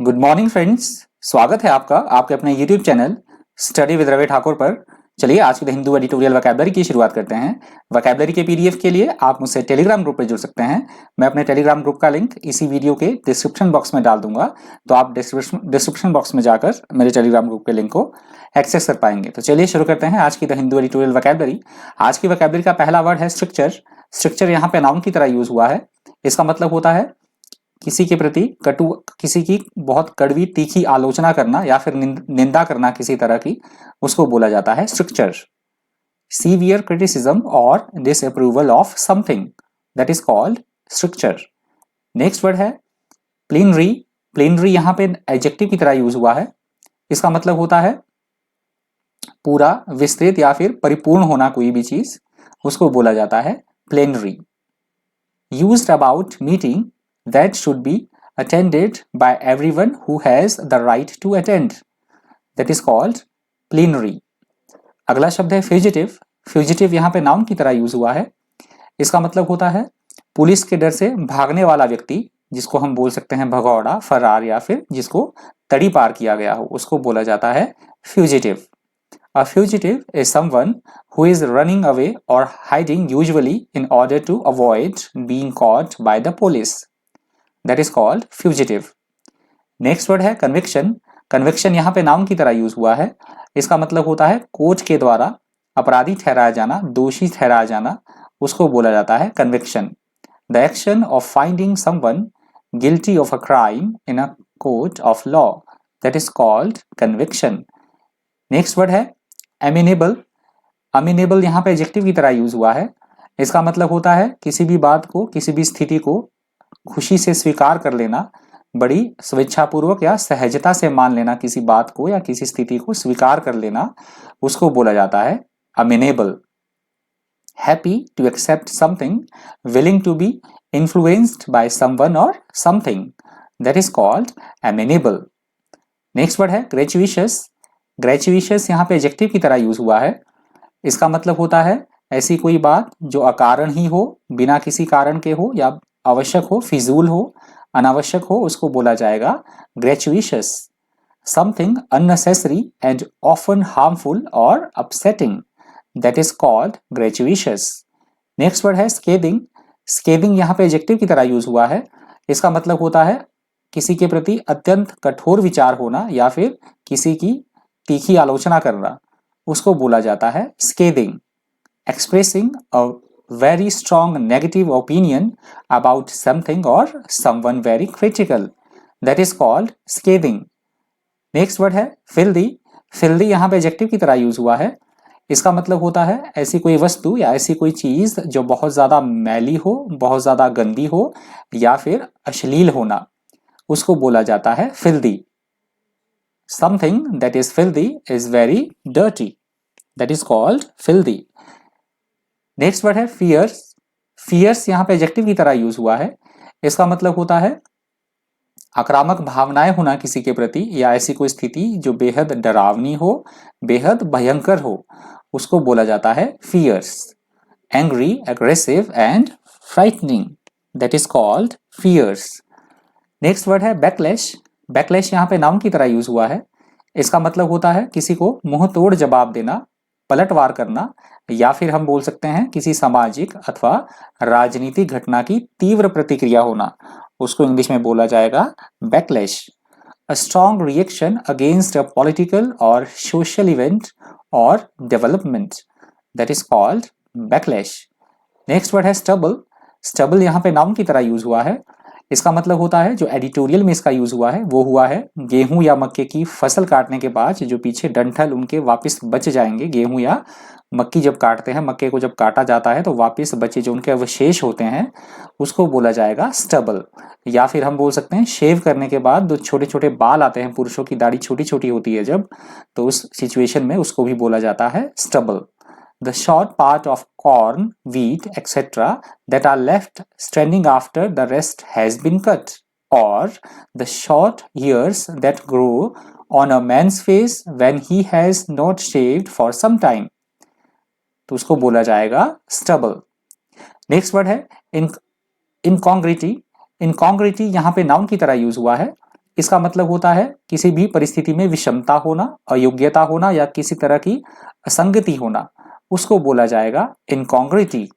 Good morning friends. स्वागत है आपका आपके अपने YouTube channel study with Ravi Thakur पर। चलिए आज की द हिंदू एडिटोरियल वोकैबुलरी की शुरुआत करते हैं। वोकैबुलरी के पीडीएफ के लिए आप मुझसे टेलीग्राम ग्रुप पर जुड़ सकते हैं। मैं अपने टेलीग्राम ग्रुप का लिंक इसी वीडियो के डिस्क्रिप्शन बॉक्स में डाल दूंगा, तो आप डिस्क्रिप्शन बॉक्स में जाकर मेरे टेलीग्राम ग्रुप के लिंक को एक्सेस कर पाएंगे। तो चलिए शुरू करते हैं आज की द हिंदू एडिटोरियल वोकैबुलरी। आज की वोकैबुलरी का पहला वर्ड है स्ट्रक्चर। स्ट्रक्चर यहाँ पे नाउन की तरह यूज हुआ है। इसका मतलब होता है किसी के प्रति किसी की बहुत कड़वी तीखी आलोचना करना या फिर निंदा करना किसी तरह की, उसको बोला जाता है स्ट्रक्चर। सीवियर क्रिटिसिज्म और disapproval of something, that is called structure. Next word है प्लेनरी। प्लेनरी यहाँ पे एडजेक्टिव की तरह यूज हुआ है। इसका मतलब होता है पूरा, विस्तृत या फिर परिपूर्ण होना कोई भी चीज, उसको बोला जाता है plenary. Used about meeting that should be attended by everyone who has the right to attend, that is called plenary. अगला शब्द है फ्यूजिटिव। फ्यूजिटिव यहाँ पे नाउन की तरह यूज हुआ है। इसका मतलब होता है पुलिस के डर से भागने वाला व्यक्ति, जिसको हम बोल सकते हैं भगौड़ा, फरार या फिर जिसको तड़ी पार किया गया हो, उसको बोला जाता है fugitive. A fugitive is someone who is running away or hiding, usually in order to avoid being caught by the police. That is called fugitive. Next word है कन्विक्शन। कन्विक्शन यहाँ पे नाउन की तरह यूज हुआ है। इसका मतलब होता है कोर्ट के द्वारा अपराधी ठहराया जाना, दोषी ठहराया जाना, उसको बोला जाता है conviction. The action of finding someone guilty of a crime in a court of law, that is called conviction. Next word है एमिनेबल। अमिनेबल यहाँ पे एडजेक्टिव की तरह यूज हुआ है। इसका मतलब होता है किसी भी बात को, किसी भी स्थिति को खुशी से स्वीकार कर लेना, बड़ी स्वेच्छापूर्वक या सहजता से मान लेना, किसी बात को या किसी स्थिति को स्वीकार कर लेना, उसको बोला जाता है amenable. Happy to accept something, willing to be influenced by someone और something, that is called amenable. Next word है ग्रेचुइशियस। ग्रेचुइशियस यहाँ पे एडजेक्टिव की तरह यूज हुआ है। इसका मतलब होता है ऐसी कोई बात जो अकारण ही हो, बिना किसी कारण के हो, या आवश्यक हो, फिजूल हो, अनावश्यक हो, उसको बोला जाएगा gratuitous. Something unnecessary and often harmful और upsetting, that is called gratuitous. Next word है स्केदिंग। स्केदिंग यहाँ पे एडजेक्टिव की तरह यूज हुआ है। इसका मतलब होता है किसी के प्रति अत्यंत कठोर विचार होना या फिर किसी की तीखी आलोचना करना, उसको बोला जाता है scathing. Expressing a very strong negative opinion about something or someone very critical, that is called scathing. Next word है filthy. filthy यहाँ पे एडजेक्टिव की तरह यूज हुआ है। इसका मतलब होता है ऐसी कोई वस्तु या ऐसी कोई चीज जो बहुत ज्यादा मैली हो, बहुत ज्यादा गंदी हो या फिर अश्लील होना, उसको बोला जाता है filthy. Something that is filthy is very dirty, that is called filthy. Next word है फियर्स। फियर्स यहाँ पे एडजेक्टिव की तरह यूज हुआ है। इसका मतलब होता है आक्रामक भावनाएं होना किसी के प्रति, या ऐसी कोई स्थिति जो बेहद डरावनी हो, बेहद भयंकर हो, उसको बोला जाता है fierce. Angry, aggressive and frightening, that is called fierce. Next word है बैकलैश। बैकलैश यहाँ पे नाउन की तरह यूज हुआ है। इसका मतलब होता है किसी को मुंह तोड़ जवाब देना, पलटवार करना, या फिर हम बोल सकते हैं किसी सामाजिक अथवा राजनीतिक घटना की तीव्र प्रतिक्रिया होना, उसको इंग्लिश में बोला जाएगा backlash. A strong reaction against a political और सोशल इवेंट और development, that is called backlash. Next word है स्टबल। स्टबल यहाँ पे नाउन की तरह यूज हुआ है। इसका मतलब होता है, जो एडिटोरियल में इसका यूज हुआ है वो हुआ है गेहूं या मक्के की फसल काटने के बाद जो पीछे डंठल उनके वापस बच जाएंगे। गेहूं या मक्की जब काटते हैं, मक्के को जब काटा जाता है तो वापस बचे जो उनके अवशेष होते हैं, उसको बोला जाएगा स्टबल। या फिर हम बोल सकते हैं शेव करने के बाद जो छोटे छोटे बाल आते हैं, पुरुषों की दाढ़ी छोटी छोटी होती है जब, तो उस सिचुएशन में उसको भी बोला जाता है stubble. The short part of corn, wheat, etc. that are left standing after the rest has been cut, or the short hairs that grow on a man's face when he has not shaved for some time, तो उसको बोला जाएगा stubble. Next word है इनकॉन्ग्रिटी। इनकॉन्ग्रिटी यहाँ पे noun की तरह use हुआ है। इसका मतलब होता है किसी भी परिस्थिति में विषमता होना, अयोग्यता होना या किसी तरह की असंगति होना, उसको बोला जाएगा incongruity.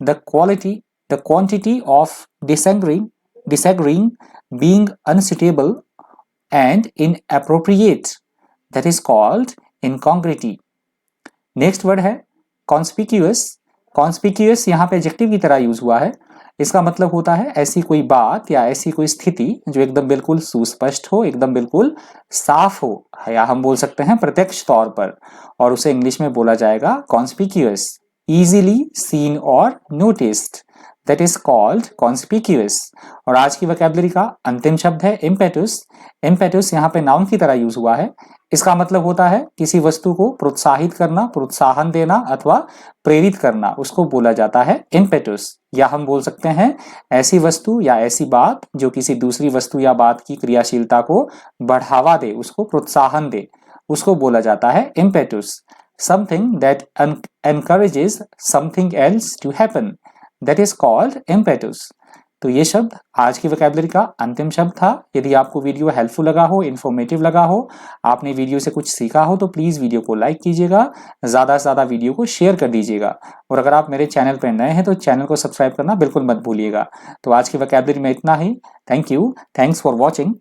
The quantity of disagreeing being unsuitable and inappropriate, that is called incongruity. Next word है कॉन्स्पिक्यूअस। कॉन्स्पिक्यूअस यहाँ पे एडजेक्टिव की तरह यूज हुआ है। इसका मतलब होता है ऐसी कोई बात या ऐसी कोई स्थिति जो एकदम बिल्कुल सुस्पष्ट हो, एकदम बिल्कुल साफ हो, या हम बोल सकते हैं प्रत्यक्ष तौर पर, और उसे इंग्लिश में बोला जाएगा कॉन्स्पिक्यूअस। इजीली सीन और noticed, that is called conspicuous. और आज की वोकैबुलरी का अंतिम शब्द है इम्पेटस। इम्पेटस यहाँ पे नाउन की तरह यूज हुआ है। इसका मतलब होता है किसी वस्तु को प्रोत्साहित करना, प्रोत्साहन देना अथवा प्रेरित करना, उसको बोला जाता है इम्पेटस। या हम बोल सकते हैं ऐसी वस्तु या ऐसी बात जो किसी दूसरी वस्तु या बात की क्रियाशीलता को बढ़ावा दे, उसको प्रोत्साहन दे, उसको बोला जाता है impetus. Something that encourages something else to happen, that is called impetus. तो ये शब्द आज की वोकैबुलरी का अंतिम शब्द था। यदि आपको वीडियो हेल्पफुल लगा हो, इन्फॉर्मेटिव लगा हो, आपने वीडियो से कुछ सीखा हो, तो प्लीज वीडियो को लाइक कीजिएगा, ज्यादा से ज्यादा वीडियो को शेयर कर दीजिएगा। और अगर आप मेरे चैनल पर नए हैं तो चैनल को सब्सक्राइब करना बिल्कुल मत भूलिएगा। तो आज की वोकैबुलरी में इतना ही। Thank you, thanks for watching.